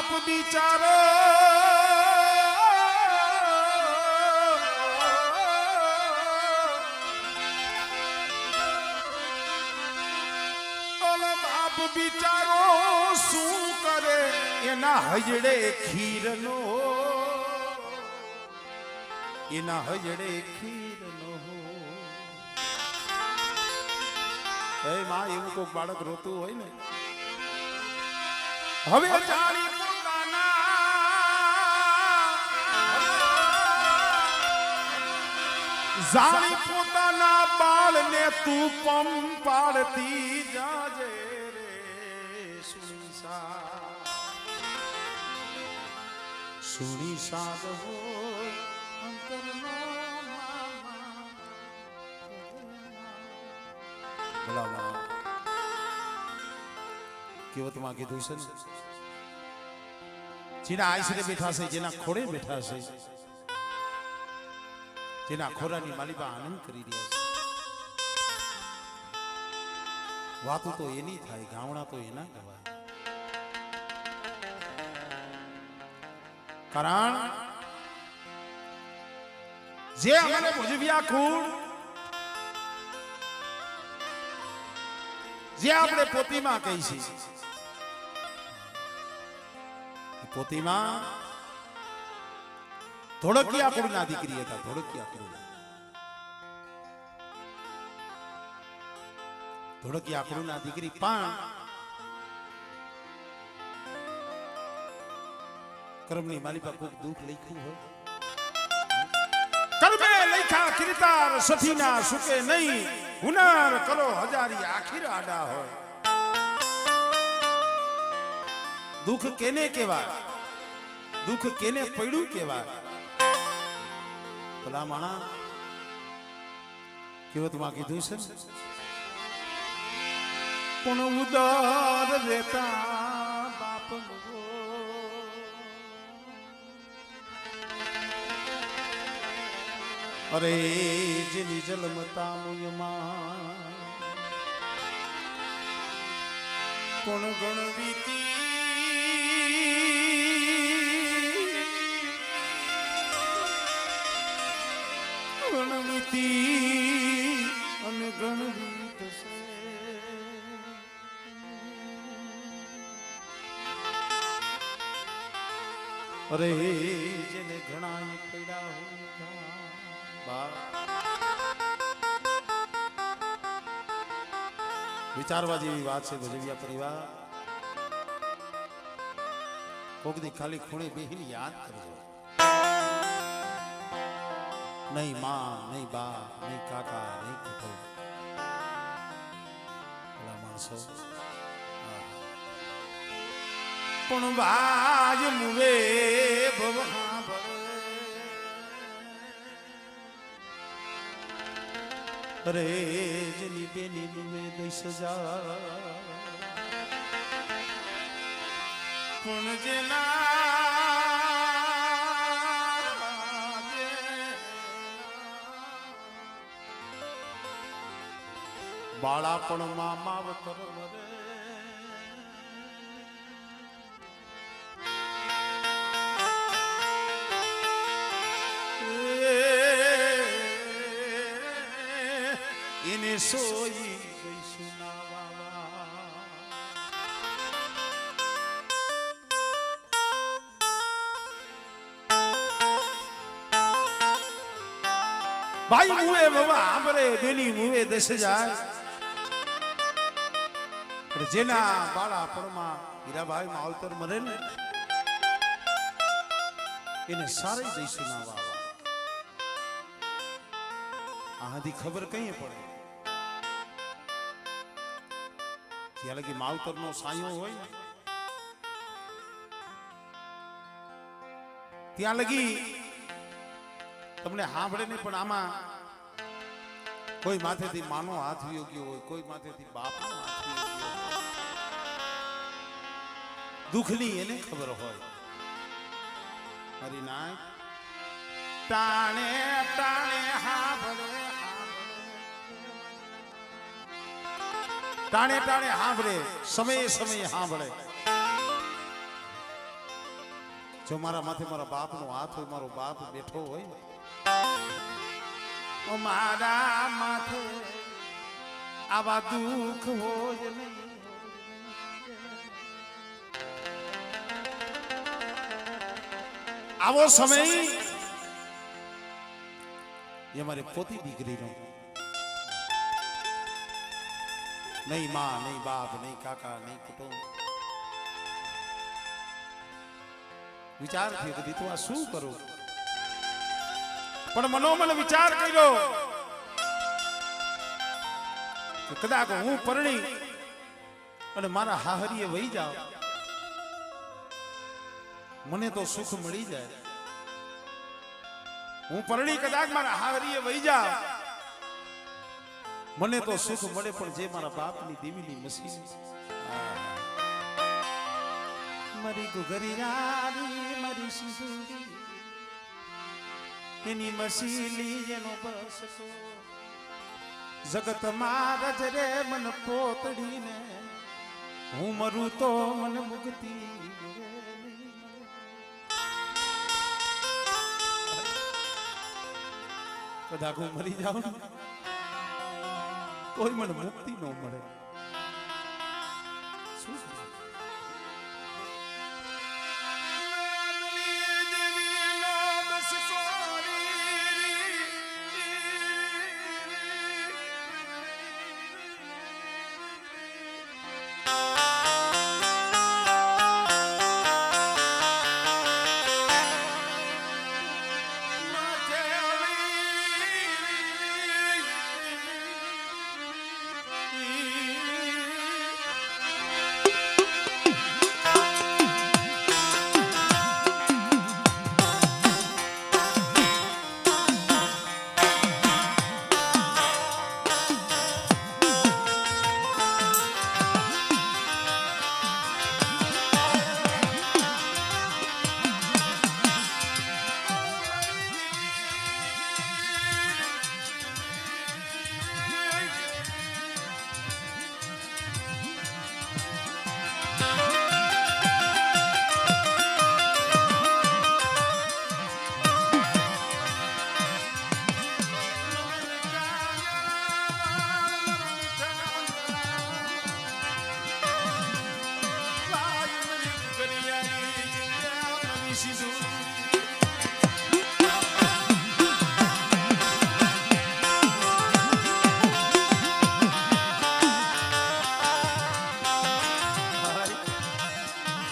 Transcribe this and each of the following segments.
બાપ બિચારો બાપ બિચારો શું કરે એના હજડે ખીરનો એના હજડે ખીરનો એ માં એવું કોઈ બાળક રોતું હોય ને હવે જાણી જાણી પોતાના બાળને તું પંપાડતી જાજે રે સુણી સાદ હો અંતરનો ભલા કેવતમાં કીધું છે ને જેના આશરે બેઠા છે જેના ખોડે બેઠા છે જેના ખોરાની માલિકા આનંદ કરી રહ્યા છે વાતો તો એની થાય ગાવણા તો એના ગવાય કારણ જે અમને ભુજવ્યા કુળ જે આપણે પોતીમાં કહી છે પોતીમાં ધોળકિયા કુળના દીકરી હતા ધોળકિયા કુળના દીકરી પણ કર્મની માલિકા કોઈ દુઃખ લખ્યું હોય કર્મે લખ્યા કીર્તાર સથીના સુકે નહીં હુનર કરો હજારી આખીર આડા હોય દુઃખ કેને કહેવાય દુઃખ કેને પડ્યું કહેવાય ભલા માણા કેવતમાં કીધું છે પણ ઉદાર રહેતા બાપ અરે જેની જલમતા મુયમાં કોણ ગણવીતી ગણવીતી અને ગણવીત છે અરે જેને ઘણા પડ્યા હોય વિચારવા જેવી વાત છે ભજવ્યા પરિવાર કોક દી ખાલી ખૂણે બેહીને યાદ કરજો નહીં માં નહીં બા નહીં કાકા નહીં કુટુંબ ભલા માણસો પણ બાજ મુવે ભવહા અરે જેની બેની નુવે 10,000 પણ જેના બાળાપણમાં માવતર વરે એને સોઈ ગઈ ભાઈ મુએ બાબા આંબરે બેની મુએ 10,000 પણ જેના બાળાપણમાં હીરાભાઈ માવતર મરે ને એને સારી દઈશું ના વાવા આથી ખબર કઈ પડે ત્યાં લગી માવતર નો સાયો હોય ને ત્યાં લગી તમને સાંભળે નહીં પણ આમાં કોઈ માથેથી માનો હાથ વયો ગયો હોય કોઈ માથેથી બાપનો હાથ વયો ગયો હોય દુઃખની એને ખબર હોય મારી નાય ટાણે ટાણે સાંભળે ટાણે ટાણે સાંભળે સમયે સમયે સાંભળે જો મારા માથે મારા બાપનો હાથ હોય, મારો બાપ બેઠો હોય, મારા માથે આવા દુઃખ હોય નહીં. આવો સમય એ મારી પોતી દીકરીનો, નહીં માં, નહીં બાપ, નહીં કાકા, નહીં કુટુંબ. વિચાર થયો કે તું આ શું કરું, પણ મનોમન વિચાર કર્યો કે કદાચ હું પરણી અને મારા હાહરીએ વહી જાવ, મને તો સુખ મળી જાય. હું પરણી કદાચ મારા હાહરીએ વહી જાવ, મને તો સુખ મળે, પણ જે મારા બાપની દેવીની મસીન મારી ગુગરિયારી મારી સિંદૂરી એની મસીલી એનો બસકો જગત મારજ રે મન પોતડીને હું મરું તો મન મુક્તિ કદાચ હું મરી જાઉં તોય મને મુક્તિ ન મળે. શું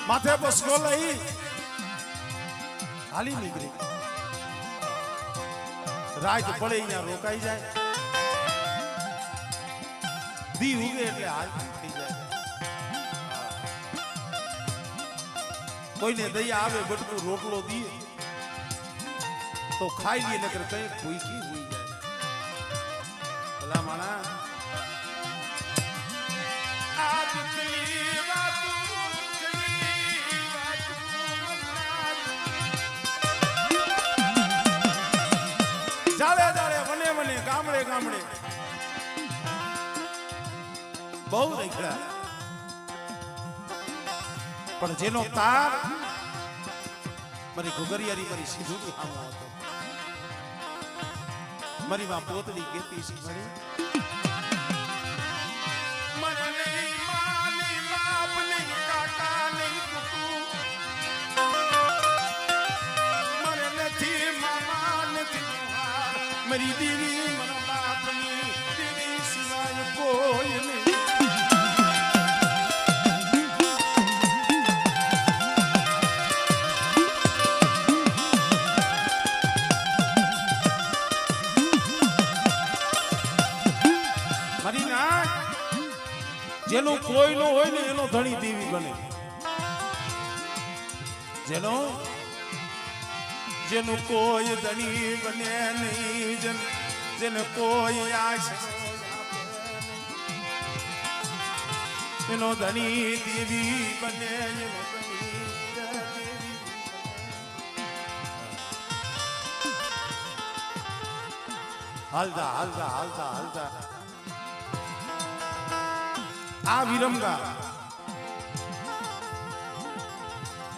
માથે બસકો લઈ હાલી નીકળી. રાત પડે અહીંયા રોકાઈ જાય, દી ઉગે એટલે હાલ થઈ જાય. કોઈને દયા આવે બટકું રોટલો દીએ તો ખાઈ લે, નકર કઈ ભૂખી હોઈ જાય. ભલા માણા ગામડે ગામડે બહુ નીકળ્યા, પણ જેનો તાર મારી ઘુઘરિયારી મારી સિંધુની સામો હતો. મારી માં પોતડી કેતી સી મળી મને નહીં માં નહીં બાપ નહીં કાકા નહીં કુટુંબ, મને નથી મામા નથી મારી દેવી મારા બાપની દેવી સિવાય કોઈ નહીં. મારી ના જેનો કોઈ નો હોય ને એનો ધણી દેવી બને, જેનું કોઈ ધણી બને નહીં, જેને કોઈ આશ એનો ધણી દેવી બને. હાલતા હાલતા હાલતા હાલતા આ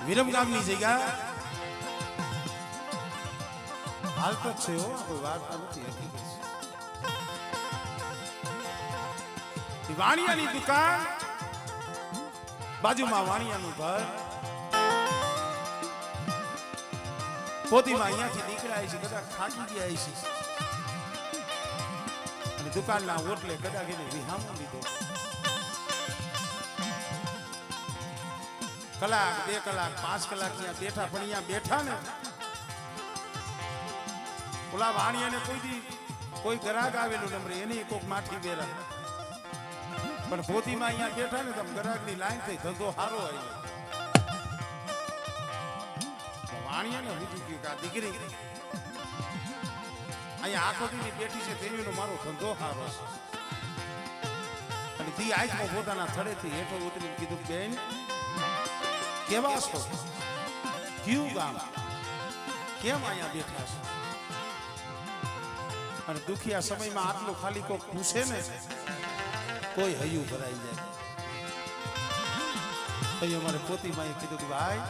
વિરમગામની જગ્યા હાલ તો છે હો, કોઈ વાર્તા નથી, હકીકત છે. વાણિયાની દુકાન, બાજુમાં વાણિયાનું ઘર. પોતીમાં અહીંયાથી નીકળ્યા છે, કદાચ થાકી ગયા છે અને દુકાનના ઓટલે કદાચ એને વિહામો લીધો. કલાક, 2 કલાક, 5 કલાક ત્યાં બેઠા, પણ અહીંયા બેઠા ને ઓલા વાણિયાને કોઈ ગ્રાહક આવેલું નંબરે એની કોક માઠી બેરા, પણ પોતીમાં અહીંયા બેઠા ને તમે ગ્રાહકની લાઈન થઈ, ધંધો સારો આવ્યો. વાણિયાને સમજી ગયું કે આ દીકરી અહીંયા આખો દી બેઠી છે, તેનો મારો ધંધો સારો છે. અને તી આંખમાં પોતાના થડેથી હેઠો ઉતરીને કીધું, બેન કેવા છો, કયું ગામ, કેમ અહીંયા બેઠા છો? અને દુખિયા સમયમાં આટલું ખાલી કોઈ પૂછે ને કોઈ હૈયું ભરાઈ જાય. અહીં અમારે પોતીમાં કીધું કે ભાઈ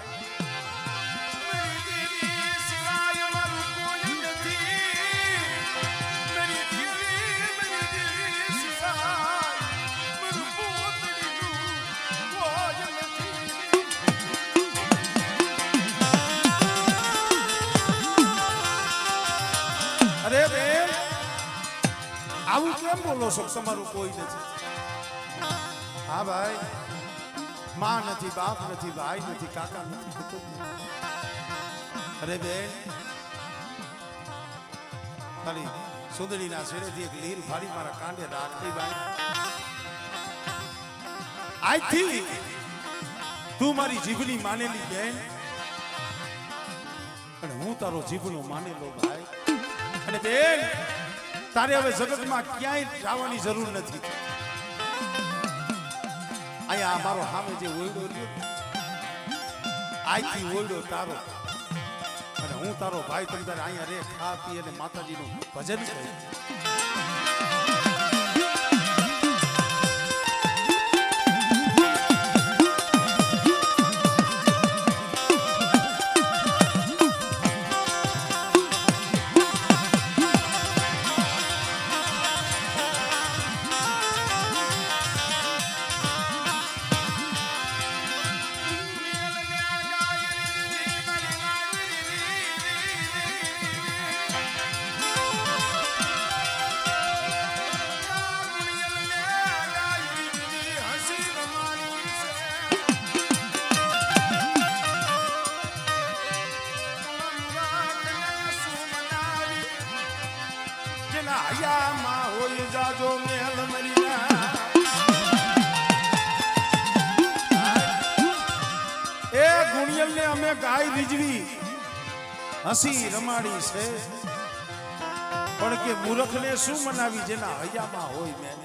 આવું કેમ બોલો છો, તમારું કોઈ નથી? હા ભાઈ, માં નથી, બાપ નથી, ભાઈ નથી, કાકા નથી. અરે બેન, ખાલી સુંદરીના શેરેથી એક લીર ફાડી મારા કાંડે રાખતી ભાઈ. આજથી તું મારી જીભની માનેલી બેન અને હું તારો જીભનો માનેલો ભાઈ. અને બેન, તારે હવે જગતમાં ક્યાંય જવાની જરૂર નથી. અહીંયા મારો સામે જે ઓયડો રહ્યો, આજથી ઓયડો તારો અને હું તારો ભાઈ. તમે તારે અહીંયા રે, ખા પી અને માતાજીનું ભજન કરે. જાજો મેલ મરીના એ ગુણિયલ ને અમે ગાય રીજવી હસી રમાડી છે, પણ કે મૂર્ખ ને શું મનાવી જેના હૈયામાં હોય. મેં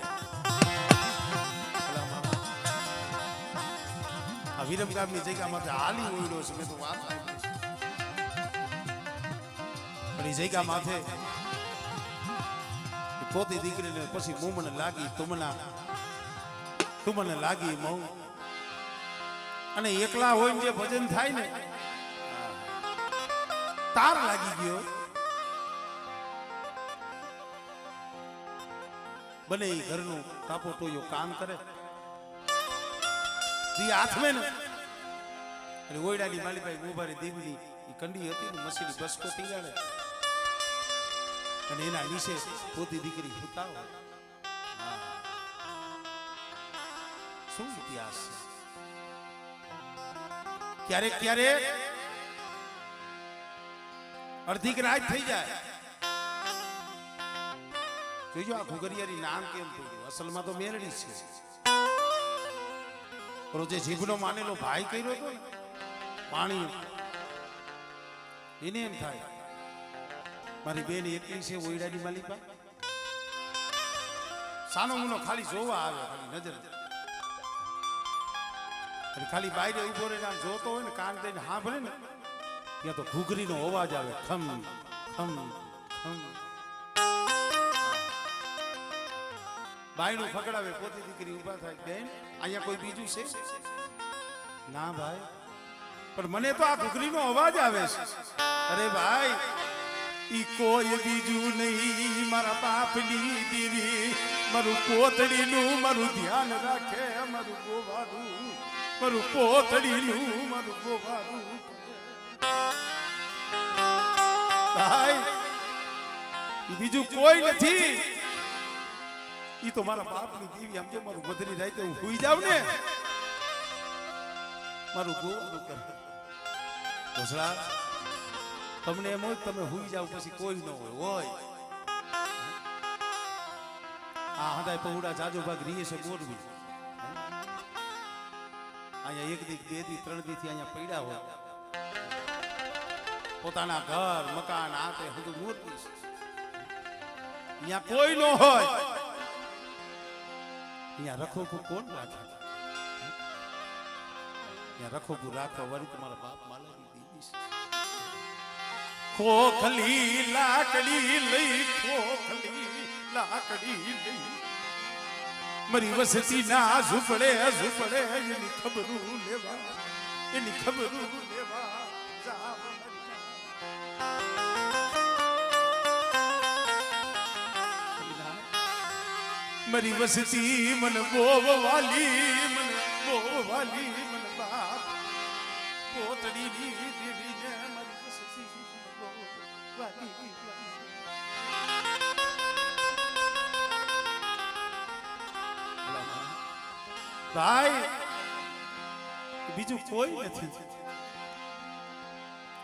આ વિરમગામની જગ્યામાંથી હાલી ઉડ્યો છે. મેં તો વાત પણ એ જગ્યા માથે પોતી દીકરીને પછી હું મને લાગી, તું મને લાગી મઉ. અને એકલા હોય જે ભજન થાય ને તાર લાગી ગયો. બને એ ઘરનું કાપો ટોયો કામ કરે દી હાથમે ને. એટલે ઓયડાની માલીભાઈ મોબારી દેવીની કંડી હતી ને, મસીની બસકો ટીગાડે અને એના નીચે પોતી દીકરી ઉતારો. શું ઇતિહાસ છે. ક્યારેક ક્યારેક અડધી રાત થઈ જાય. જોજો આ ઘુઘરિયાની નામ કેમ પડ્યું, અસલમાં તો મેરડી છે. પણ જે જીભનો માનેલો ભાઈ કર્યો હતો ને પાણી, એને એમ થાય મારી બેન એકલી છે ઓયડાની માલિકા. સાનો મુનો ખાલી જોવા આવે, ખાલી નજર ખાલી બાયરે ઉભો રહીને આમ જોતો હોય ને, કાન દઈને સાંભળે ને, ત્યાં તો ઘૂઘરીનો અવાજ આવે, ખમ ખમ ખમ. બાયનું ફકડાવે, પોતી દીકરી ઉભા થાય, બેન અહીંયા કોઈ બીજું છે? ના ભાઈ, પણ મને તો આ ઘૂઘરીનો અવાજ આવે છે. અરે ભાઈ, ઈ કોઈ બીજું નહીં મારા બાપની દેવી મારું કોતડીનું મારું ધ્યાન રાખે મારું ગોવારું મારું કોતડીનું મારું ગોવારું ભાઈ બીજું કોઈ નથી ઈ તો મારા બાપની દેવી આમ કે મારું મધરી રાતે હું સુઈ જાવ ને મારું ગોવારું કર ઘોસડા તમને એમ હોય તમે હુઈ જાવ પછી કોઈ ન હોય આ હદાય પહોળા જાજો ભાગ રીએ છે મોરબી અહીંયા એક દી બે દી ત્રણ દી થી અહીંયા પડ્યા હોય પોતાના ઘર મકાન આ તે બધું મોરબી છે અહીંયા કોઈ ન હોય અહીંયા રખોપું કોણ રાખે અહીંયા રખોપું રાખવા વાળી તમારા બાપ માલાની દીદી છે ખોખલી લાકડી લઈ ખોખલી લાકડી લઈ મારી વસતી ના ઝૂપડે ઝૂપડે એની ખબરું લેવા મારી વસતી મન બોવ વાલી મન બાપ પોતડી ની દેવી ને મારી વસતી ભાઈ બીજું કોઈ નથી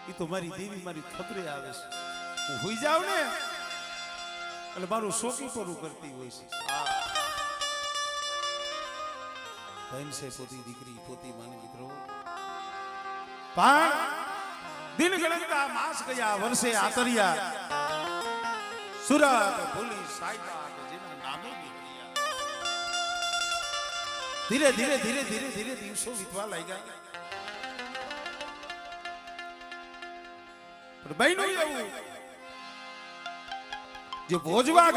એ તો મારી દેવી મારી ખબરે આવે છે હું હોઈ જાવ ને એટલે મારું શોકી પરું કરતી હોય છે બહેન છે પોતી દીકરી પોતી માને મિત્રો પણ દિન ગણતા માસ ગયા વર્ષે આતરિયા સુરત ભૂલી સાઈબા જેના નામે ધીરે ધીરે ધીરે ધીરે ધીરે દિવસો વીતવા લાગ્યા પણ બહેનો એવું જે ભોજવા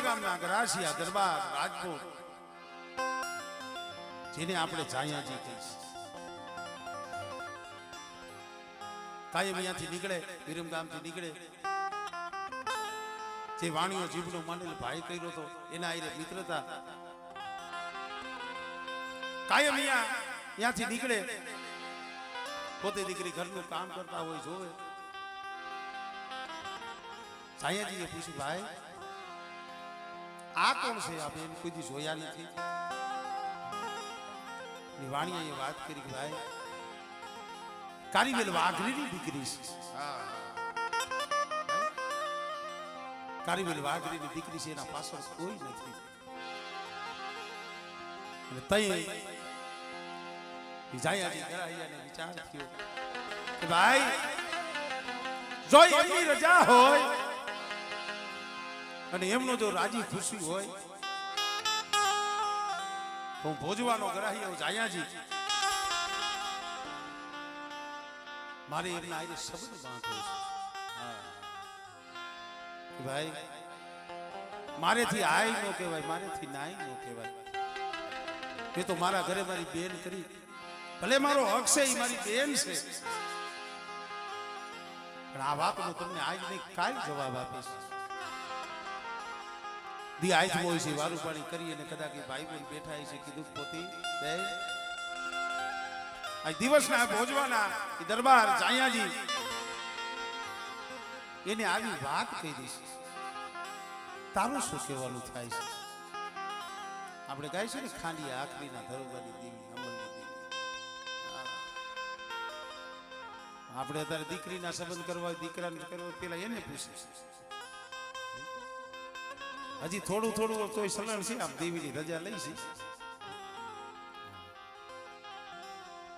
ગામના ગરાસિયા દરબાર રાજકોટ જેને આપણે જાયાજી કહીએ કાયમ અહીંયાથી નીકળે વિરમગામથી નીકળે જે વાણીઓ જીભનો માંડેલ ભાઈ કર્યો તો એના આયરે મિત્રતા કાયમ અહીંયાથી નીકળે પોતે દીકરી ઘરનું કામ કરતા હોય જોવે સાયાજીએ પૂછ્યું ભાઈ આ કોણ છે આપણે એને કોઈ દી જોયા નથી વાણીએ વાત કરી કે ભાઈ કારીવેલ વાઘરીની દીકરી છે કારીવેલ વાઘરીની દીકરી છે એના પાછળ કોઈ નથી અને તઈ જાયાજી ગરાહિયાને વિચાર થયો કે ભાઈ જો એમની રજા હોય અને એમનો જો રાજી ખુશી હોય તો ભોજવાનો ગરાહિયો જાયાજી મારે એમના આઈને શબ્દ બાંધવો છે ભાઈ મારેથી આય નો કહેવાય મારેથી નાય નો કહેવાય એ તો મારા ઘરે મારી બેન કરી ભલે મારો હક છે એ મારી બેન છે પણ આ વાતનો તમને આજ નહીં કાલ જવાબ આપીશ દી આજ હોય છે વારું પાણી કરી અને કદાચ ભાઈ બહેન બેઠા છે કીધું પોતી બેન આ દિવસના ભોજવાના દરબાર જાયાજી એને આવી વાત કહી દઈશ તારું શું કહેવાનું થાય છે આપણે કહે છે ને ખાંડિયા આખરીના ધરોબાની દેવી અમલની દેવી આપણે અત્યારે દીકરીના સંબંધ કરવા દીકરાને કરવા પેલા એને પૂછે હજી થોડું થોડું તોય સલણ છે આમ દેવીની રજા લઈ છે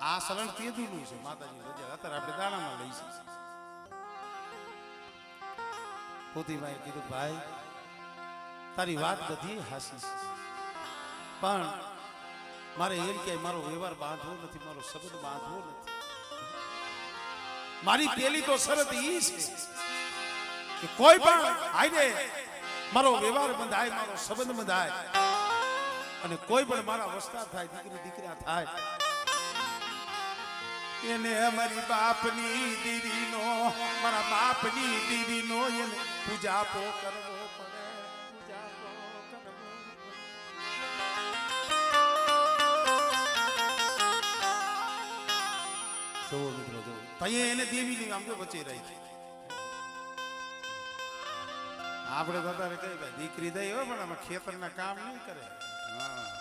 આ સલણ તેદુનું છે માતાજી રજા અત્યારે આપણે દાણામાં લઈ છે પોતીભાઈ કીધું ભાઈ તારી વાત બધી હાસી છે પણ મારે એમ કે મારો વ્યવહાર બાંધવો નથી મારો શબ્દ બાંધવો નથી મારી પેલી તો શરત ઈ છે કે કોઈ પણ આઈને મારો વ્યવહાર બંધાય મારો સંબંધ બંધાય અને કોઈ પણ મારા વસ્તા થાય દીકરી દીકરા થાય એને અમારી બાપની દીદીનો મારા બાપની દીદીનો એને પૂજાપો કરવો પડે પૂજાપો કરવો જો મિત્રો જો તઈએ એને દેવીની આમ તો બચી રહી છે આપણે તો તારે કઈ ભાઈ દીકરી દઈ હોય પણ આમાં ખેતરના કામ નહીં કરે હા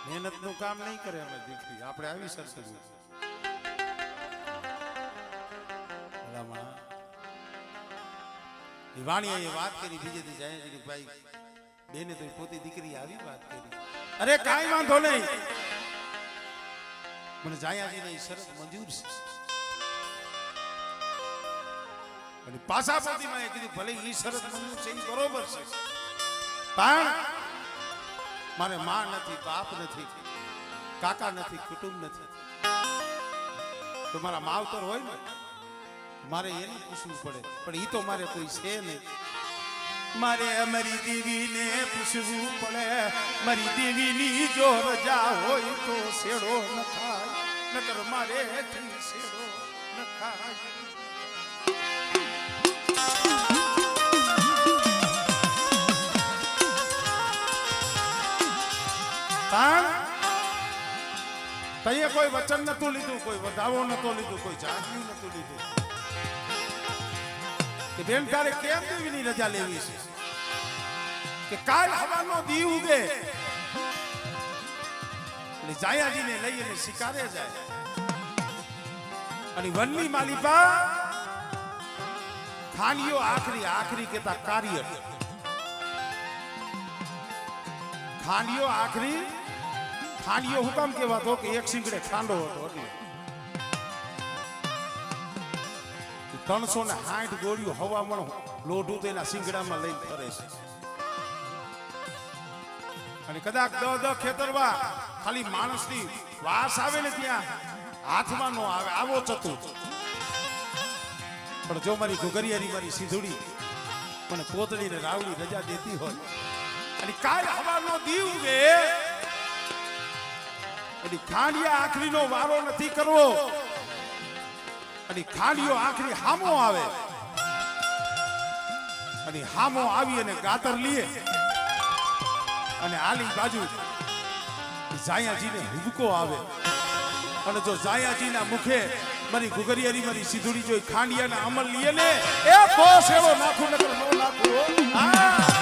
મહેનત નું કામ નહીં કરે અમે દીકરી આપણે આવી સરસવું વાણીએ વાત કરી બીજેથી જાય ભાઈ બેને તો પોતી દીકરી આવી વાત કરી અરે કાંઈ વાંધો નહીં મને જાયાજીને શરત મંજૂર છે અને પાછા પોતીમાં એ કીધું ભલે ઈ શરત મંજૂર છે ઈ બરોબર છે પણ મારે માં નથી બાપ નથી કાકા નથી કુટુંબ નથી તો મારા માવતર હોય ને મારે એને પૂછવું પડે પણ ઈ તો મારે કોઈ છે નહીં મારે અમારી દેવીને પૂછવું પડે મારી દેવીની જો રજા હોય તો શેડો ન થાય નકર મારે શેડો ન થાય પણ તઈએ કોઈ વચન નતું લીધું કોઈ વધાવો નતો લીધું કોઈ જાગવું નતું લીધું કે બેન તારે કેમ દેવીની રજા લેવી છે કે કાલ હવાનો દી ઉગે એટલે જાયાજીને લઈ અને શિકારે જાય અને વનની માલિપા ખાનીઓ આખરી કેતા કાર્ય ખાનીઓ હુકમ કેવાતો કે એક સિંગડે ખાંડો હતો એટલે 360 ગોળીઓ હવામણ લોઢું તો એના સિંગડામાં લઈને ફરે છે અને કદાચ દ ખેતરવા ખાલી માણસની વાસ આવે ને ત્યાં હાથમાં નો આવે આવો ચતુર પણ જો મારી ઘુઘરિયારી મારી સીધુડી મને પોતડીને રાવડી રજા દેતી હોય અને કાલ હવાનો દી ઉગે અને ખાંડિયા આખરીનો વારો નથી કરવો અને ખાંડિયો આખરી હામો આવે અને હામો આવી અને ગાતર લીએ અને આલી બાજુ જાયાજીને હુબકો આવે અને જો જાયાજીના મુખે મારી ઘુઘરિયારી મારી સીધુડી જોઈ ખાંડિયાના અમલ લીએ ને એ બોસ એવો નાખું નકર નો નાખું હા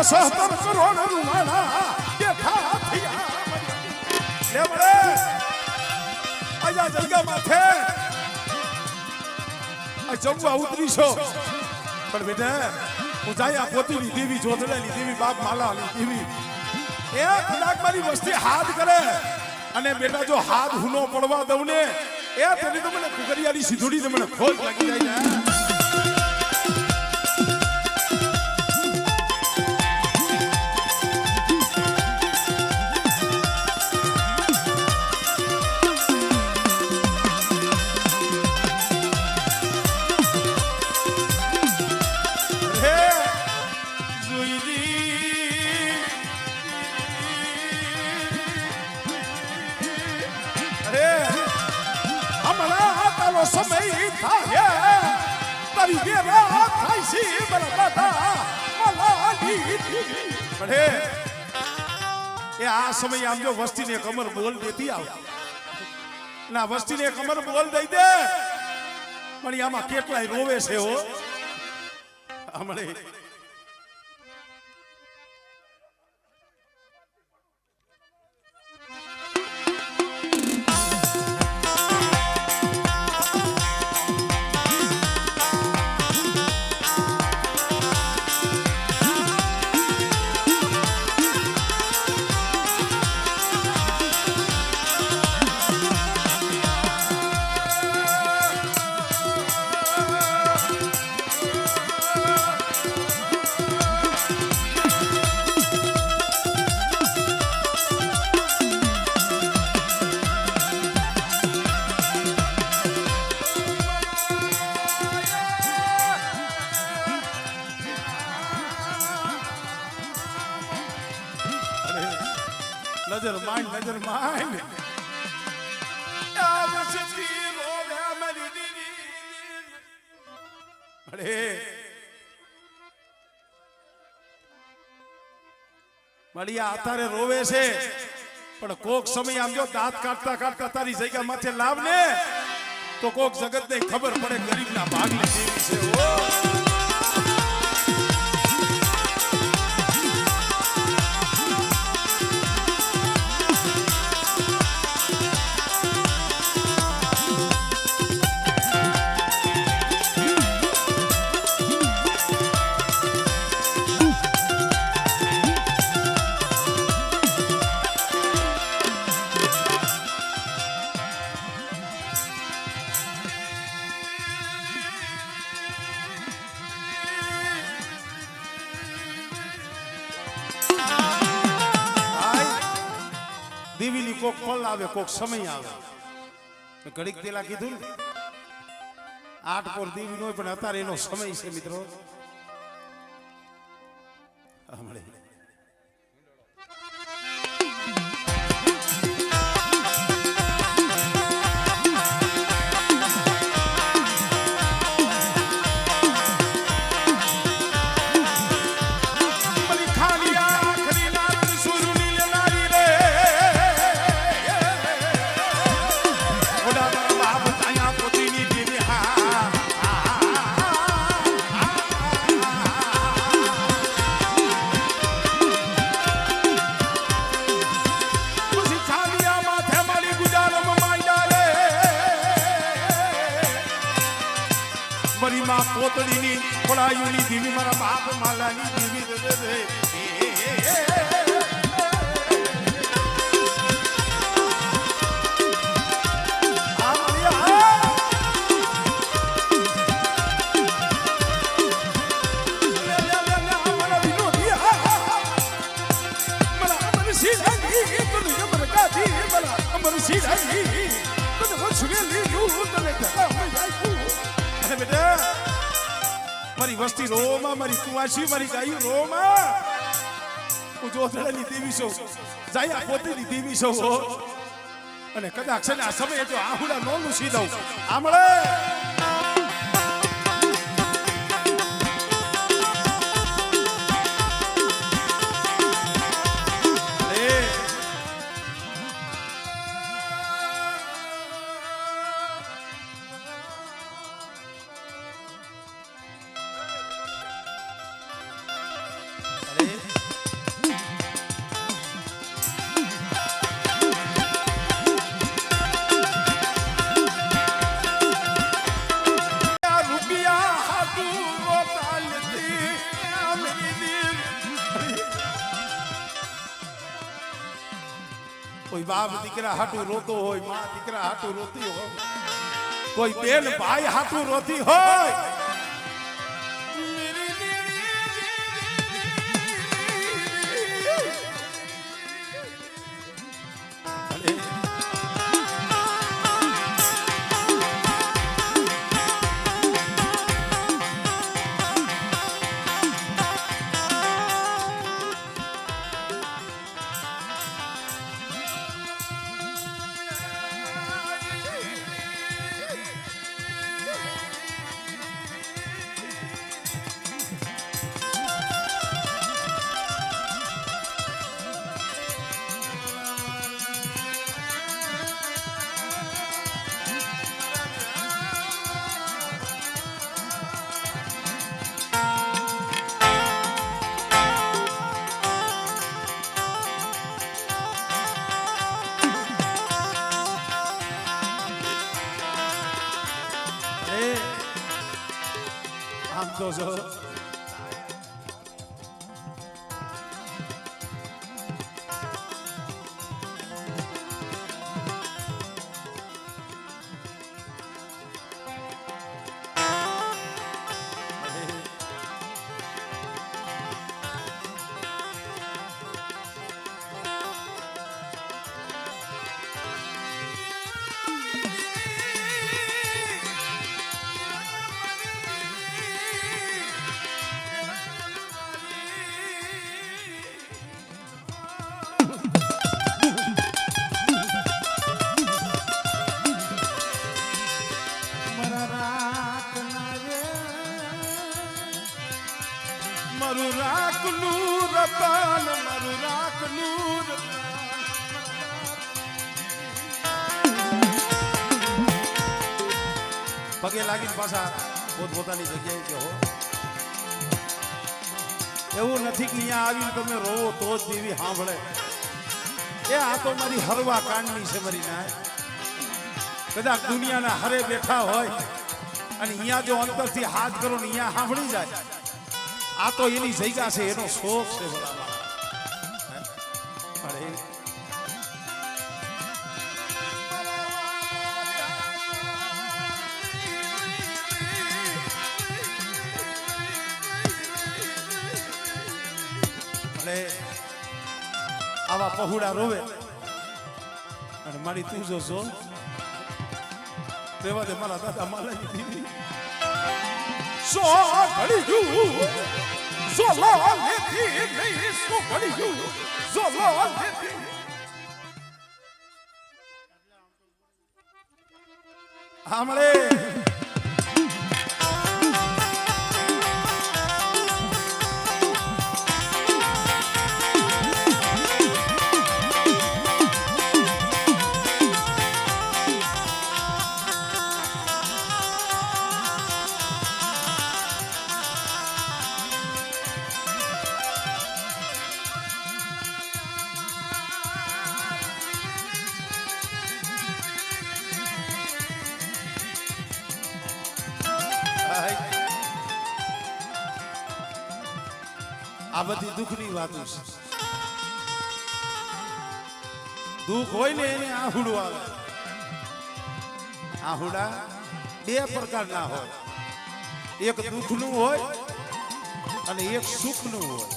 સહતર કરોડ રૂમાના દેખા થયા લે બળે આયા જગ્યા માથે આ જમવા ઉતરી છો પણ બેટા હું જાયા પોતીની દેવી જોતડાની દેવી બાપ માલાની દેવી એ ખુદાક મારી વસ્તી હાથ કરે અને બેટા જો હાથ હુનો પડવા દઉં ને એ તને તો મને કુકરિયાની સીધુડી મને ખોજ લાગી જાય સમય થાય તારી વેરા થાય છે બરબાદા મલાલી પડે એ આ સમય આમ જો વસ્તીને કમર બોલ દેતી આવ ના વસ્તીને કમર બોલ દઈ દે પણ આમાં કેટલાય રોવે છે હો હમણે નજર માંડ મળિયા અત્યારે રોવે છે પણ કોક સમય આમ જો દાંત કાઢતા કાઢતા તારી જગ્યા માથે લાવ ને તો કોક જગત ને ખબર પડે ગરીબ ના ભાગની દેવી છે દેવીની કોક ફળ આવે કોક સમય આવે ઘડીક પેલા કીધું ને 8 પર દેવી નો પણ અત્યારે એનો સમય છે મિત્રો હમણે પોતડીની ખોડાયુની દીવી મારા બાપ માલાની દીવી રે મારી વસ્તી રોમાં મારી કુવાસી મારી ગાયું રોમાં હું જોધડાની દેવી છું જાયા પોતીની દેવી છું અને કદાચ છે ને આ સમયે જો આહુડા નો લૂસી દઉં આમળે કોઈ બાપ દીકરા હાટું રોતો હોય માં દીકરા હાટું રોતી હોય કોઈ બેન ભાઈ હાટું રોતી હોય એ આમ તો જો મારું રાખનું રતન મારું રાખનું પગે લાગીને પાછા પોતપોતાની જગ્યાએ કે હો એવું નથી કે અહીંયા આવીને તમે રોવો તો જ દેવી સાંભળે એ આ તો મારી હરવા કાંડની છે મારી ના કદાચ દુનિયાના હરે બેઠા હોય અને અહીંયા જો અંતરથી હાથ કરો ને અહીંયા સાંભળી જાય આ તો એની જગ્યા છે એનો શોખ છે આવા પહોળા રોવે અને મારી તું જો તેવા દે મારા દાદા માલાની દીદી સો ઘડી ઝોલો લેતી નહીં સો ઘડી ઝોલો લેતી આમળે આ બધી દુઃખની વાતો છે દુઃખ હોય ને એને આહુડું આવે આહુડા બે પ્રકારના હોય એક દુઃખનું હોય અને એક સુખનું હોય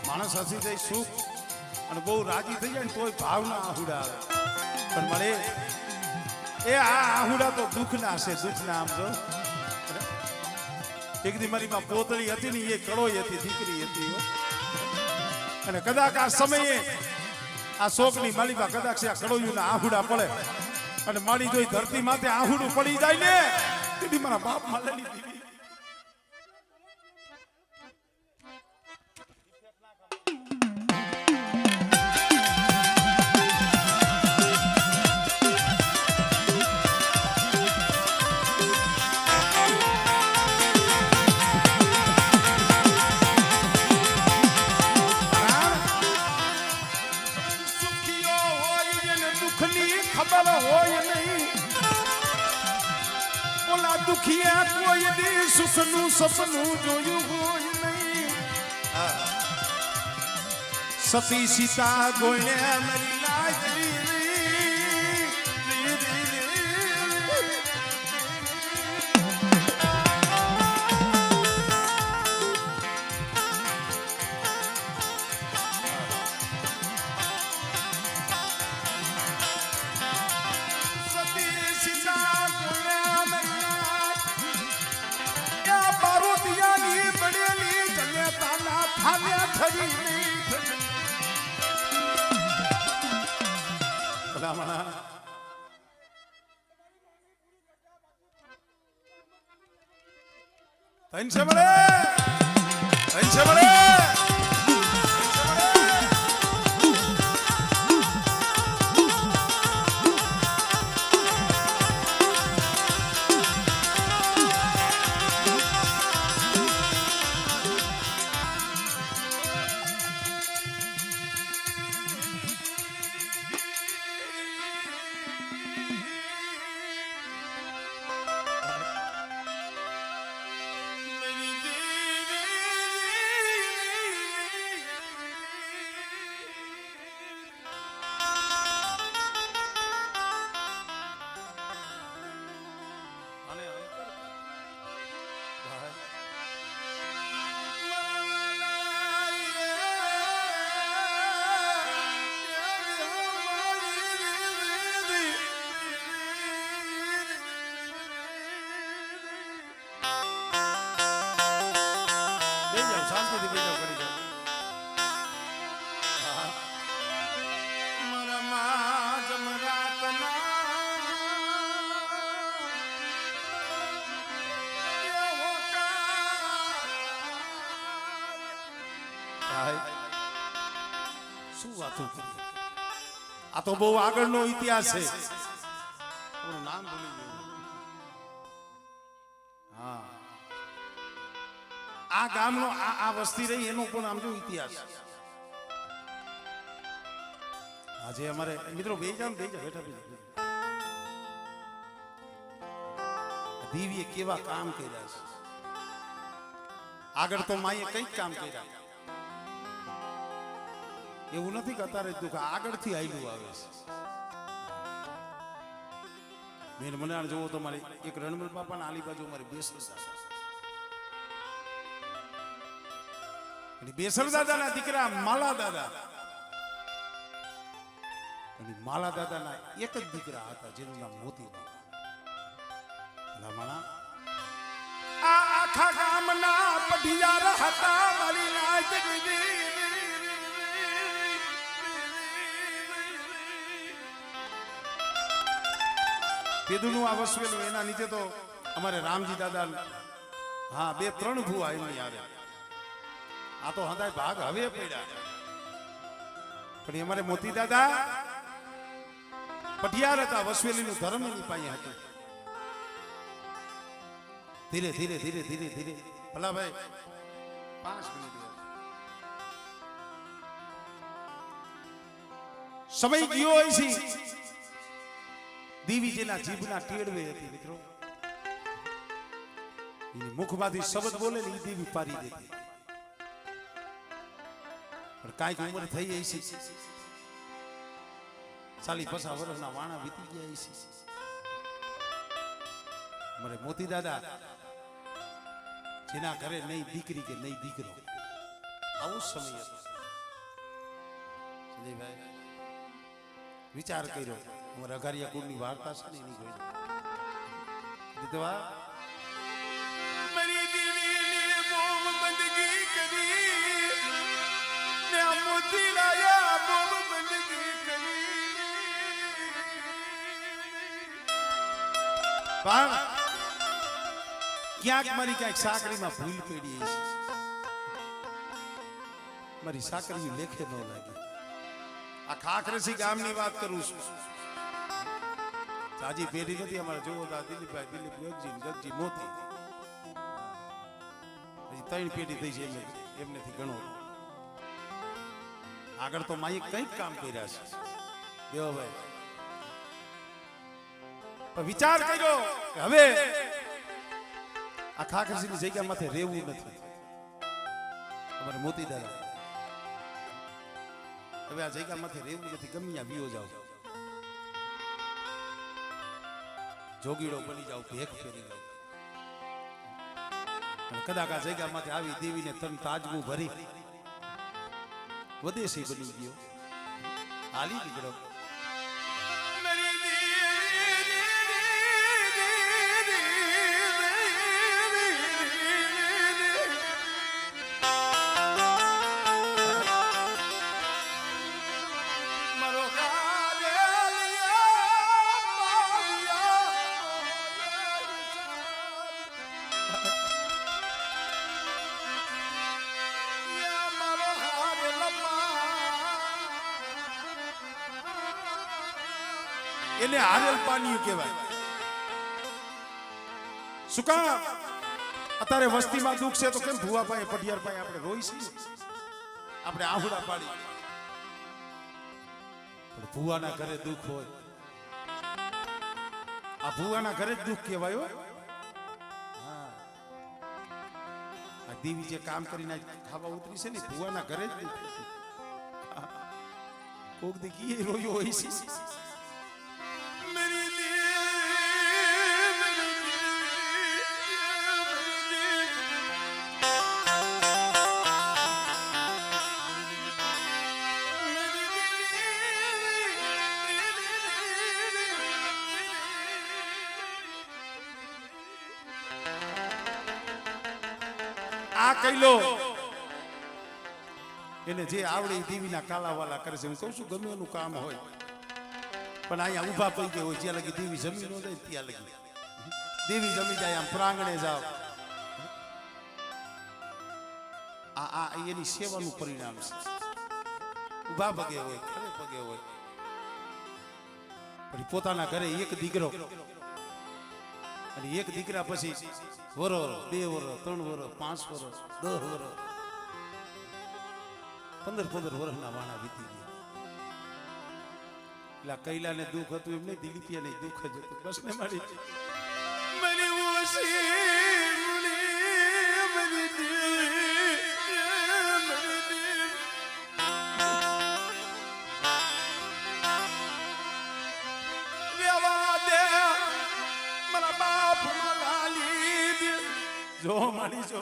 માણસ હસી જાય સુખ અને બહુ રાજી થઈ જાય ને તોય ભાવના આહુડા આવે પણ મળે એ આ આહુડા તો દુઃખના છે દુઃખના આમ જો એક દી મારી માં પોતળી હતી ને એ કળોઈ હતી દીકરી હતી અને કદાચ આ સમયે આ શોકની માલિકા કદાચ આ કળોઈના આહુડા પડે અને મારી જોઈ ધરતી માથે આહુડું પડી જાય ને તેથી મારા બાપ માલેલી દીકરી ખબર હોય નહીં ઓલા દુખિયા કોઈ દી સુખનું સપનું જોયું હોય નહીં સતી સીતા ગોળે મરી લાગી વાતો કરી? આ તો બહુ આગળનો ઇતિહાસ છે. થોડું નામ ભૂલી ગયું. હા, આ ગામનો આ વસ્તી રહી એનો પણ આમ જો ઇતિહાસ. આજે અમારે મિત્રો બે જાવ બેઠા બેઠા દીવીએ કેવા કામ કર્યા છે. આગળ તો માએ કઈક કામ કર્યા. એવું નથી કે અત્યારે જ દુઃખ આગળથી આયલું આવે છે. મેં મને જોવો તો મારી એક રણમલ બાપા આલી બાજુ મારી બેસર દાદાના દીકરા માલા દાદા, માલા દાદાના એક જ દીકરા હતા જેનું નામ મોતી બાપા. આ આખા ગામના પઢિયાર હતા મારી નાચ પેદુનું આ વસવેલું એના નીચે તો અમારે રામજી દાદા, હા 2-3 ભૂવા એની યારે. આ તો હદાય ભાગ હવે પડ્યા. પણ અમારે મોતી દાદા પઢિયાર હતા, વસવેલીનું ધર્મ એની પાસે હતું. ધીરે ધીરે ધીરે ધીરે ધીરે ભલા ભાઈ 5 મિનિટ સમય ગયો હોય છે. દેવી જેના જીભના ટેડવે હતી મિત્રો, એની મુખમાંથી શબ્દ બોલે ને એ દેવી પારી દેતી. પણ કાંઈક ઉંમર થઈ ગઈ છે, 40-50 વર્ષના વાણા વીતી ગયા છે. મારે મોતી દાદા જેના ઘરે નહીં દીકરી કે નહીં દીકરો, આવો સમય હતો. સંજયભાઈ વિચાર કર્યો, અમારા અઘારિયા કુળની વાર્તા છે ને એની જોઈ દીધવા મારી દીવીની બોમ બંદગી કરી ને મોતી લાયા બોમ બંદગી કરી. પણ ક્યાંક મારી ક્યાંક સાકરીમાં ભૂલ પડી છે. મારી સાકરી લેખે ન લાગી. આ ખાખરસી ગામની વાત કરું છું. સાજી પેઢી નથી અમારે જોવો તો દિલીપભાઈ, દિલીપ ગગજી મોતી, હજી 3 પેઢી થઈ છે એમનેથી ગણો. આગળ તો માએ કંઈક કામ કર્યા છે દેવાભાઈ. પણ વિચાર કર્યો કે હવે આ ખાખરસીની જગ્યા માથે રહેવું નથી. અમારે મોતી દાદા હવે આ જગ્યા માથે રહેવું નથી, ગમે ત્યાં વિયો જાવ, જોગીડો બની જાવ, ભેખ ફેરી જાવ. અને કદાચ આ જગ્યા માથે આવી દેવીને તન તાજવું ભરી વદેશી બની ગયો, હાલી નીકળો. એને હારેલ પાણી કહેવાય. શું કામ અત્યારે વસ્તીમાં દુઃખ છે તો કેમ ભુવા પાસે પઢિયાર પાસે આપણે રોઈ છીએ, આપણે આહુડા પાડી. પણ ભુવાના ઘરે દુઃખ હોય, આ ભુવાના ઘરે જ દુઃખ કહેવાય. હા, આ દેવી જે કામ કરીને ખાવા ઉતરી છે ને ભુવાના ઘરે જ દુઃખ. કોક દી રોયો હોય છે. આ કઈલો એને જે આવડે દેવીના કાલાવાલા કરે છે. હું કહું છું ગમે એનું કામ હોય પણ અહીંયા ઊભા પડી ગયો હોય, જ્યાં લગી દેવી જમી ન જાય ત્યાં લગી દેવી જમી જાય. આમ પ્રાંગણે જાવ, આ એની સેવાનું પરિણામ છે. ઉભા પગે હોય ખડે પગે હોય પણ પોતાના ઘરે એક દીકરો અને એક દીકરા પછી વરો 2 વરો 3 વરો 5 વરો 10 વરો 15 વર્ષના વાણા વીતી ગયા. એટલે કૈલાને દુઃખ હતું એમ નહીં, દિલીપિયાને દુઃખ જ હતું. બસ ને મારી જો મારી જો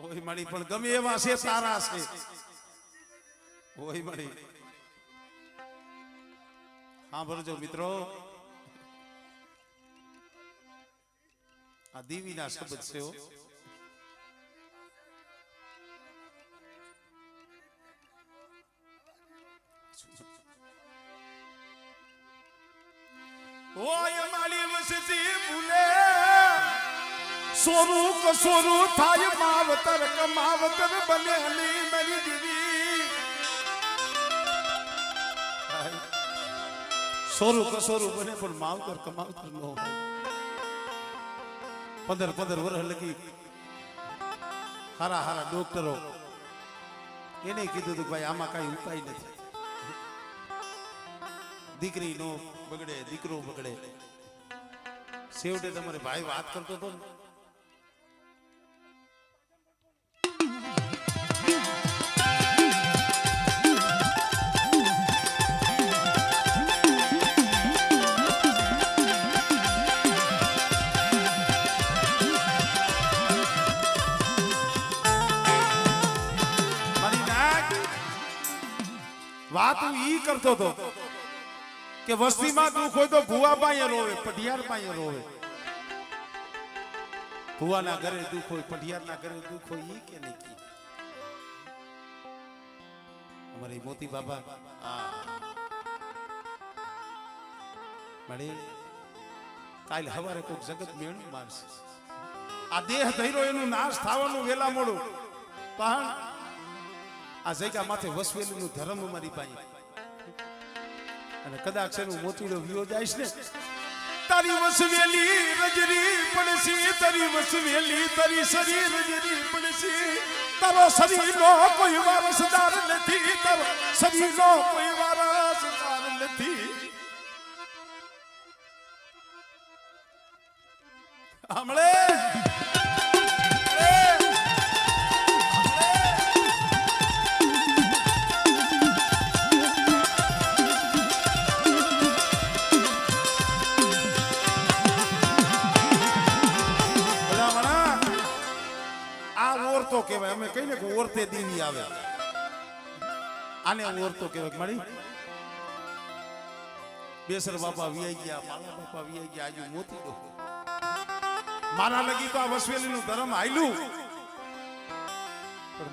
ઓય મળી પણ ગમે એવા છે તારા છે. ઓય મળી હા ભરજો મિત્રો, આ દેવીના શબ્દ છે. ઓય માલી વસતી ભૂલે સોરું કસોરું થાય માવતર કમાવતર બનેલી મારી દેવી. સોરું કસોરું બને પણ માવતર કમાવતર ન હોય. 15 વર્ષ લગી હારા ડોક્ટરો એને કીધું હતું ભાઈ આમાં કઈ ઉપાય નથી. દીકરી નો બગડે દીકરો બગડે. છેવટે તમારે ભાઈ વાત કરતો હતો ને, વાત ઈ કરતો હતો કે વસ્તીમાં દુઃખ હોય તો ભુવા પાસે રોવે, પઢિયાર પાસે રોવે. ભુવાના ઘરે દુઃખ હોય, પઢિયારના ઘરે દુઃખ હોય, ઈ કે નહીં. અમારી મોતી બાબા મળે કાલ હવારે કોઈક જગત મેળું મારશે. આ દેહ ધૈરો એનું નાશ થવાનું વેલા મોડું, પણ આ જગ્યા માથે વસવેલું નું ધર્મ મારી પાસે અને કદાચ એનું મોતીડો વિયો જાય ને, તારી વસવેલી રજરી પડશે, તારી વસવેલી તારી શરીર રજરી પડશે. તારો શરીરનો કોઈ વારસદાર નથી, તારો શરીરનો કોઈ વારસદાર નથી. હમણે ઓરતો કહેવાય. અમે કહીને કે ઓરતે દેવી આવે, આને ઓરતો કહેવાય. મળી બેસર બાપા વિયાઈ ગયા, માલા બાપા વિયાઈ ગયા, આજુ મોતી દો મારા લગી તો આ વસવેલી નું ધર્મ આયલું. પણ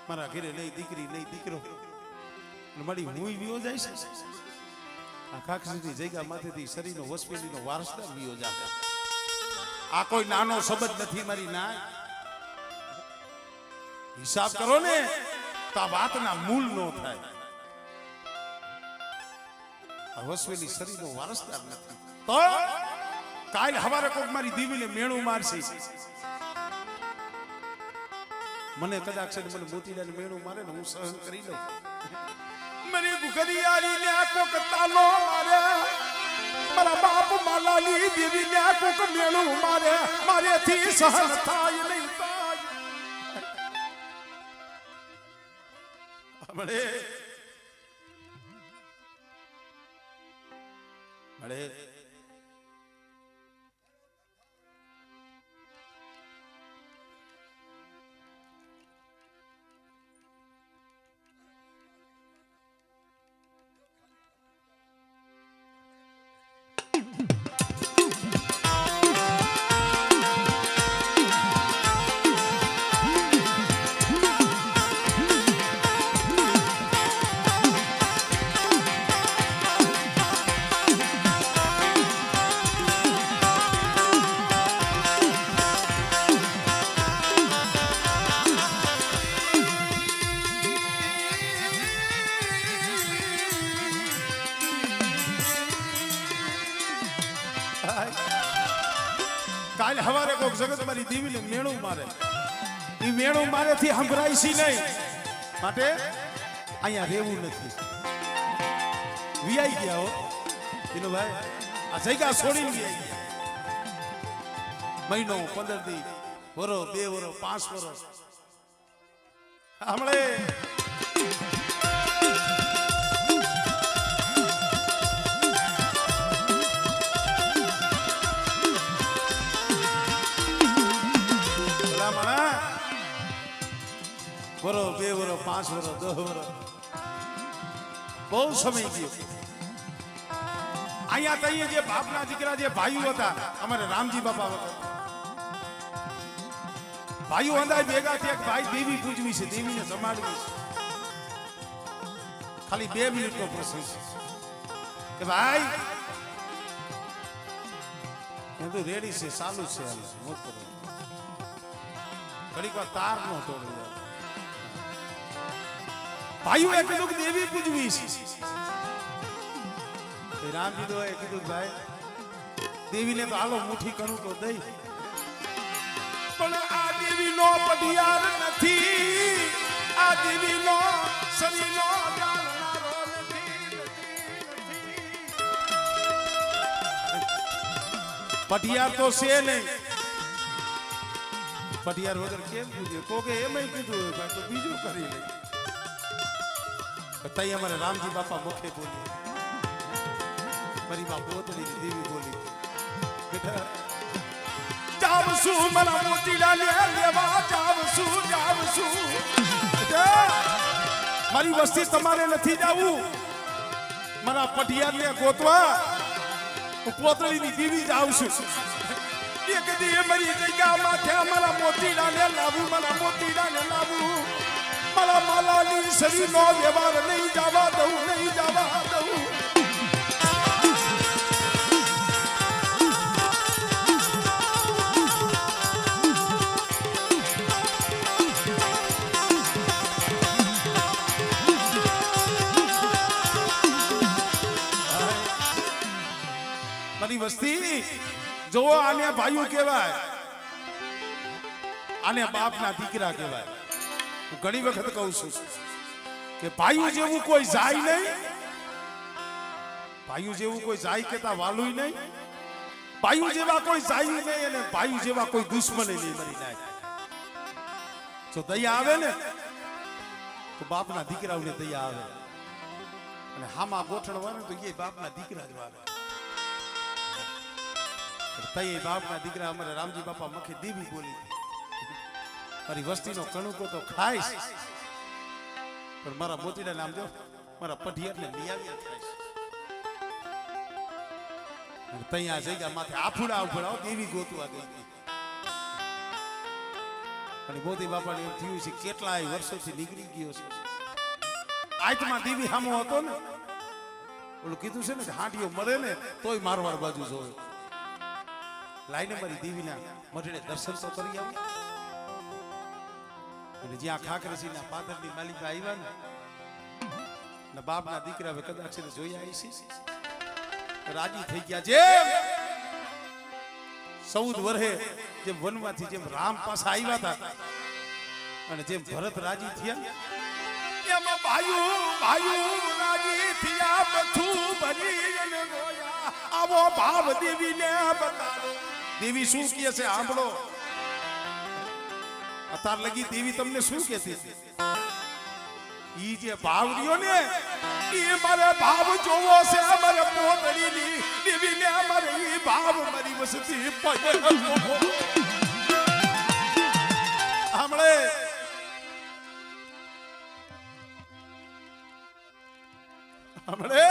મારા ઘરે નહીં દીકરી નહીં દીકરો, મારી હું વિયો જાય છે. આ ખાખસીની જગ્યા માંથી શરીરનો વસવેલીનો વારસદાર વિયો જાય. આ કોઈ નાનો શબ્દ નથી મારી ના. હિસાબ કરો ને તો આ વાતના મૂળ નો થાય. આ વસવેલી શરીરનો વારસદાર નથી તો કાલ હવારે કોક મારી દીવીને મેણું મારશે. મને કદાચ મને મોતીડાને મેણું મારે ને હું સહન કરી લઉં. મને ગુગરિયારી ને કોક તાલો મારે, મારા બાપ માલાલી દેવી ને કોક મેણું મારે, મારેથી સહન થાય નહીં. મળે મળે કાલે હવારે કોક જગત મારી દેવીને મેણું મારે ઈ મેણું મારે થી સંભળાય નહીં માટે અહીંયા રહેવું નથી વિયાઈ ગયા હો એનો ભાઈ આ જગ્યા છોડીને વિયાઈ ગયા મહિનો 15 દી વરો 2 વરો 5 વરો હમણે વરો 2 વરો 5 વરો 10 વરો બહુ સમય ગયો અહીંયા તઈએ જે બાપના દીકરા જે ભાઈઓ હતા અમારે રામજી બાપા હતા ભાઈઓ અંદાજ ભેગા થયા કે ભાઈ દેવી પૂજવી છે દેવીને જમાડવી છે ખાલી 2 મિનિટનો પ્રસંગ છે કે ભાઈ એ તો રેડી છે ચાલુ છે હાલ મોત કરો ઘડીક વાર તાર નો તોડી જાય ભાઈઓ એ કીધું કે દેવી પૂજવી છે રામજી તો એ કીધું ભાઈ દેવીને તો હાલો મુઠ્ઠી કણું તો દઈ પણ આ દેવી નો પઢિયાર નથી આ દેવી નો શરીર નો જાણનારો નથી પઢિયાર તો છે નહીં પઢિયાર વગર કેમ પૂજ્યો કોકે એમ કીધું ભાઈ તો બીજું કરી લે તઈ અમારે રામજી બાપા મુખે બોલી મારી બાપ પોતડી દેવી બોલી બેટા જાવશું મારા મોતીડા લેવા જાવશું મારી વસ્તી તમારે નથી જાવું મારા પઢિયારને ગોતવા હું પોતળીની દેવી જાઉં છું એક દી મારી જગ્યા માથે મારા મોતીડાને લાવું મારા માલાની શરીરનો વ્યવહાર નહીં જવા દઉં મારી વસ્તી જો આને ભાઈઓ કહેવાય આને બાપના દીકરા કહેવાય હું ઘણી વખત કહું છું કે ભાઈઓ જેવું કોઈ જાય નહીં ભાઈઓ જેવું કોઈ જાય કેતા વાલું નહીં ભાઈઓ જેવા કોઈ જાય નહીં અને ભાઈઓ જેવા કોઈ દુશ્મન નહીં મરી જાય જો દયા આવે ને તો બાપના દીકરાઓને દયા આવે અને હામાં ગોઠણવાનું તો એ બાપના દીકરા જ આવે તઈ બાપના દીકરા અમારે રામજી બાપા મખે દેવી બોલી મારી વસ્તીનો કણુકો તો ખાઈશ પણ મારા મોતીડા નામ જો મારા પઢિયારને લઈ આવ્યા ખાઈશ તઈ આ જગ્યા માથે આફુડા દેવી ગોતવા ગઈ અને મોતી બાપાને એમ થયું છે કેટલાય વર્ષોથી નીકળી ગયો છે આયતમાં દેવી સામો હતો ને ઓલું કીધું છે ને કે હાંડીઓ મરે ને તોય મારવાડ બાજુ જોવે લાઈને મારી દેવીના મઢડે દર્શન તો કરી આવ્યા અને જ્યાં ખાકરસીના પાદરની માલિકા આવ્યા ને બાપના દીકરા હવે કદાચ જોઈ આવી છે રાજી થઈ ગયા છે 14 વર્ષે જેમ વનમાંથી જેમ રામ પાછા આવ્યા હતા અને જેમ ભરત રાજી થયા એમાં ભાઈઓ રાજી થયા બધું ભરી અને રોયા આવો ભાવ દેવીને બતાવો દેવી શું કહે છે સાંભળો અત્યાર લગી દેવી તમને શું કહેતી ઈ જે ભાવ રહ્યો ને ઈ મારે ભાવ જોવો છે અમારે પોતડીની દેવીને અમારે ઈ ભાવ મારી વસતી પગે હમણે હમણે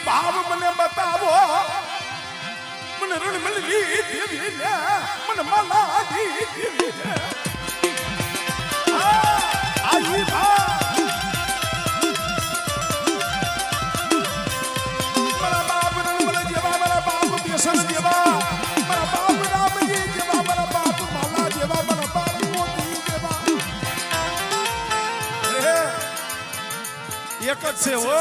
ભાવ મને બતાવો મને રણમલની દેવીને મને મલાની દેવીને આઈ ભાવ મારા બાપ રણમલ જેવા મારા બાપ બેસન જેવા મારા બાપ રામજી જેવા મારા બાપ માલા જેવા મારા બાપ મોતી જેવા એક જ છે હો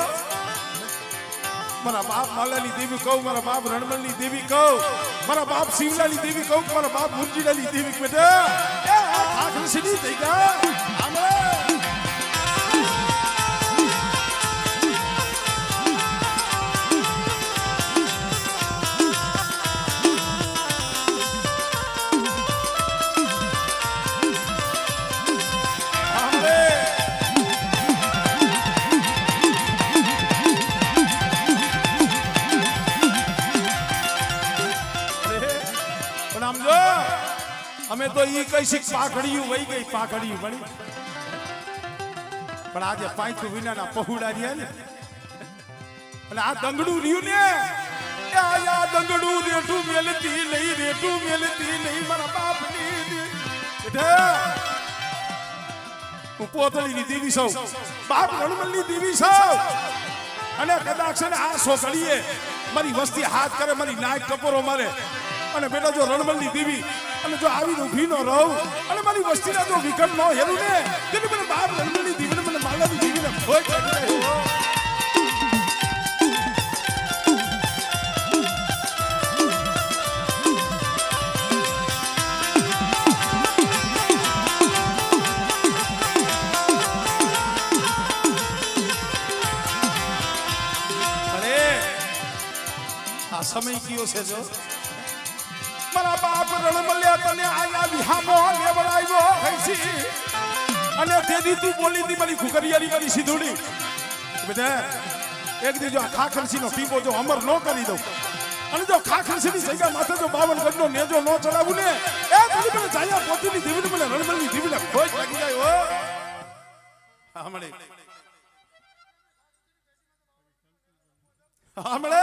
મારા બાપ માલાની દેવી કહું મારા બાપ રણમલની દેવી કહું મારા બાપ શિવલાની દેવી કહું મારા બાપ મુરજીલાની દેવી બેટા આખર સીધી થઈ ગયા અમે તો ઈ કઈ શીખ પાઘડિયું વહી ગઈ પાઘડિયું બની પણ આજે પાંચું વિનાના પહુડા રહ્યા ને અને આ દંગડું રહ્યું ને આ દંગડું રેઠું મેલતી નહીં મારા બાપની હું પોતળીની દેવી સૌ બાપ રણમલની દેવી સૌ અને કદાચ છે ને આ સોકડીએ મારી વસ્તી હાથ કરે મારી નાક ટપોરો મારે અને બેટા જો રણમલની દેવી અને જો આવી ઊભી ન રહું અને મારી વસ્તીના જો વિકટ ન હેરું ને તેને મને બાપ રણમલની દેવીને મને માલાની દેવીને ભોય ચડી આ સમય કયો છે જો મારા બાપ રણમલ્યા તને આયા વિહામો લેવડાવ્યો હૈસી અને તેદી તું બોલી દી મારી ખુકરિયાની મારી સીધુડી બેટા એક દી જો ખાખરસીનો ટીપો જો અમર ન કરી દઉં અને જો ખાખરસીની જગ્યા માથે જો 52 ગજનો નેજો ન ચડાવું ને એ તને મને જાયા પોતીની દેવીને મને રણમલની દેવીને ખોજ લાગી જાય હો હમણે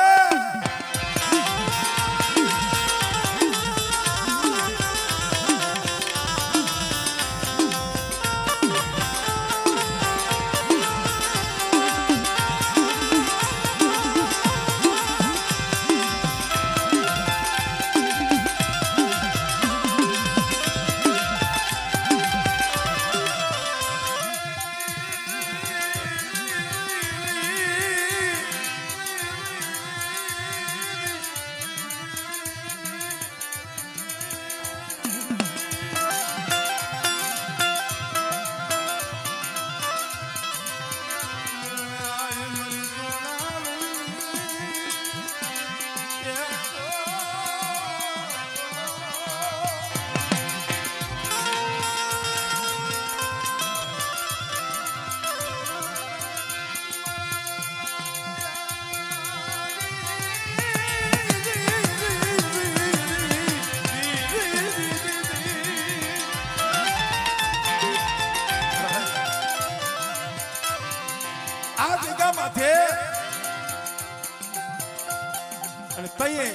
અને તઈએ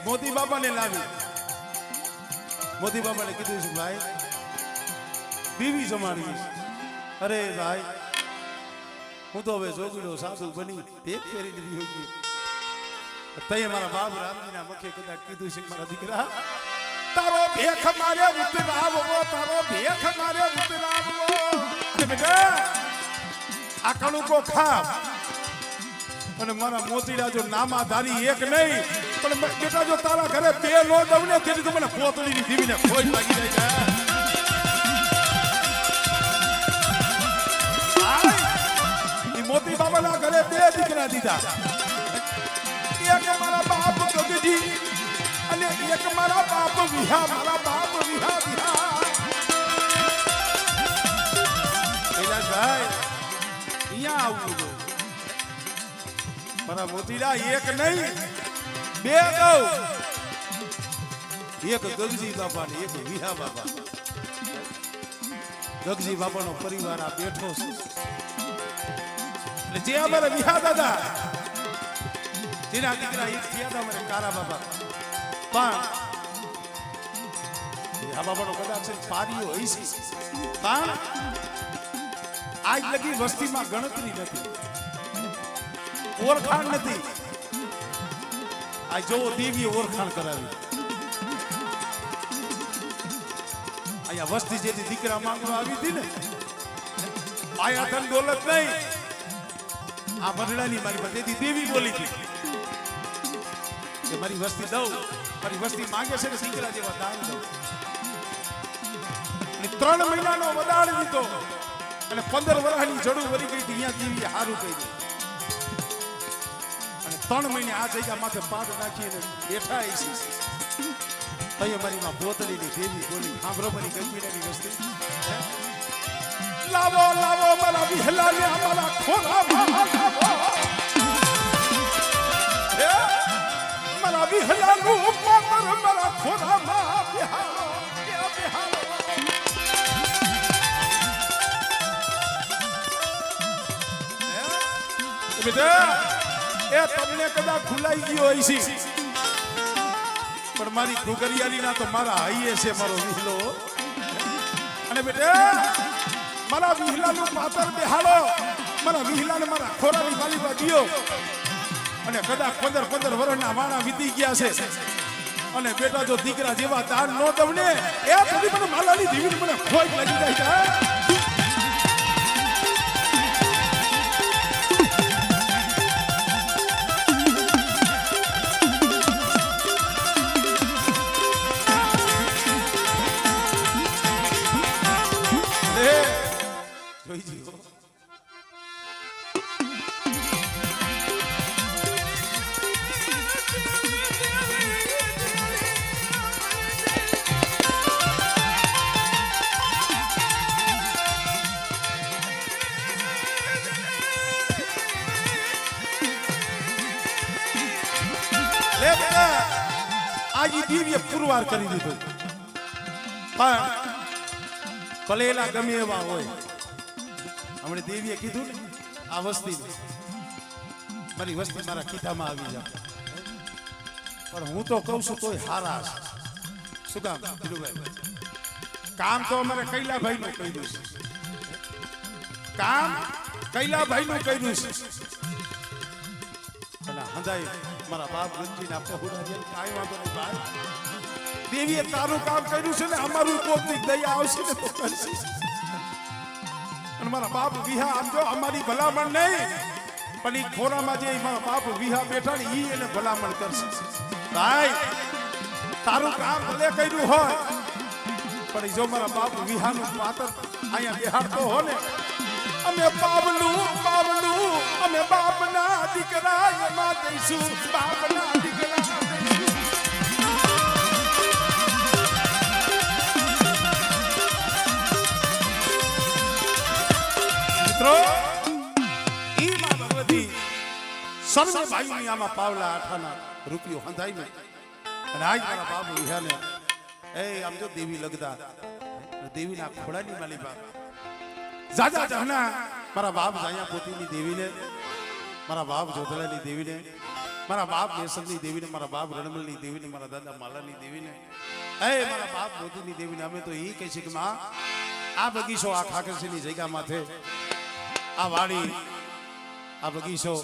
મોદી બાબાને લાવી મોદી બાબાને કીધું છે ભાઈ બીવી જમાડી અરે ભાઈ હું તો હવે જોગડો સાધુ બની એક ફેરી દીધી હોય તઈએ મારા બાપ રામજીના મુખે કદાચ કીધું છે મારા દીકરા તારો ભેખ મારે ઉતરાવવો તારો ભેખ મારે ઉતરાવવો બેટા આ કણુકો ખા અને મારા મોતીડા જો નામાધારી એક નહીં પણ બેટા જો તારા ઘરે બે નો દઉં ને તેથી તો મને પોતળીની દીવીને ખોજ લાગી જાય છે મોતી બાબા ભગવાનના ઘરે બે દીકરા દીધા, એક મારા બાપ ગગજી અને એક મારા બાપ વિહા, મારા બાપ વિહા વિહા. કૈલાસભાઈ અહીંયા આવવું જોઈએ. મારા મોતીડા એક નહીં બે કહું, એક ગગજી બાપા ને એક વિહા બાપા. ગગજી બાપાનો પરિવાર આ બેઠો છે, એટલે જે અમારા વિહા દાદા જેના દીકરા એક થયા હતા અમારે કારા બાપા, પણ વિહા બાપાનો કદાચ પારીઓ હોય છે, પણ આજ લગી વસ્તીમાં ગણતરી નથી, ઓળખાણ નથી. આ જોવો દેવીએ ઓળખાણ કરાવી. અહીંયા વસ્તી જેથી દીકરા માંગવા આવી હતી ને, આયા ધન દોલત નહીં, આ મંડળાની મારી પાસે દેવી બોલી હતી કે મારી વસ્તી દઉં, મારી વસ્તી માંગે છે ને દીકરા જેવા દાન દઉં. 3 મહિનાનો વદાળ દીધો અને 15 વર્ષની જડું વરી ગઈ હતી. અહીંયા દેવીએ હારું કહ્યું અને 3 મહિને આ જગ્યા માથે પાટ નાખીને બેઠા છે. તઈ અમારી માં બોતલીની દેવી બોલી, સાંભળો મારી ગંભીરાની વસ્તી. લાવો લાવો મારા વિહલાને અમારા ખોરામાં લાવો, મારા વિહલાનું પાત્ર મારા ખોરામાં બિહારો બિહારો. બેટા એ તમને કદાચ ખુલાઈ ગયો હોય છે, પણ મારી ઘુગરિયાની ના તો મારા હાઈએ છે મારો વિહલો. અને બેટા મારા વિહલાનું પાતર બેહાડો, મારા વિહલાને મારા ખોરાની માલિકા દિયો. અને કદાચ 15 વર્ષના વાણા વીતી ગયા છે, અને બેટા જો દીકરા જેવા દાન નો દઉં ને, એ બધી મને માલાની દેવીને મને ખોટ લાગી જાય છે. આજે દિવ્ય પુરવાર કરી દીધું, પણ ભલેલા ગમે એવા હોય. હમણાં દેવીએ કીધું ને આ વસ્તી મારી વસ્તી મારા કીધામાં આવી જાય, પણ હું તો કહું છું તોય હારા છે. શું કામ કામ તો અમારે કૈલાભાઈ નું કર્યું છે, કામ કૈલાભાઈ નું કર્યું છે. અને હંધાઈ મારા બાપ ગંજીના પહોળા જેમ કાંઈ વાંધો નહીં ભાઈ, દેવીએ તારું કામ કર્યું છે ને, અમારું કોકની દયા આવશે ને તો કરશે. અને મારા બાપ વિહા આમ જો અમારી ભલામણ નહીં, પણ એ ખોરામાં જે મારા બાપ વિહા બેઠા ને ઈ એને ભલામણ કરશે. ભાઈ તારું કામ ભલે કર્યું હોય, પણ જો મારા બાપ વિહાનું પાત્ર અહીંયા બેહાડતો હો ને, અમે બાબલું બાબલું અમે બાપના દીકરા એમાં દઈશું, બાપના દીકરા દઈશું. મિત્રો ઈ માં ભગવતી સર્વે ભાઈની આમાં પાવલા આઠાના રૂપિયો હંધાઈ ને, અને આજ મારા બાપ વિહાને એ આમ જો દેવી લગતા દેવીના ખોળાની માલી બાપ જાજા જહના મારા બાપ જાયા પોતીની દેવીને, મારા બાપ જોધલાની દેવીને, મારા બાપ મેસરની દેવીને, મારા બાપ રણમલની દેવીને, મારા દાદા માલાની દેવીને, એ મારા બાપ મોતીની દેવીને અમે તો એ કહે છે કે માં આ બગીચો આ ખાકરસીની જગ્યા માથે આ વાડી આ બગીચો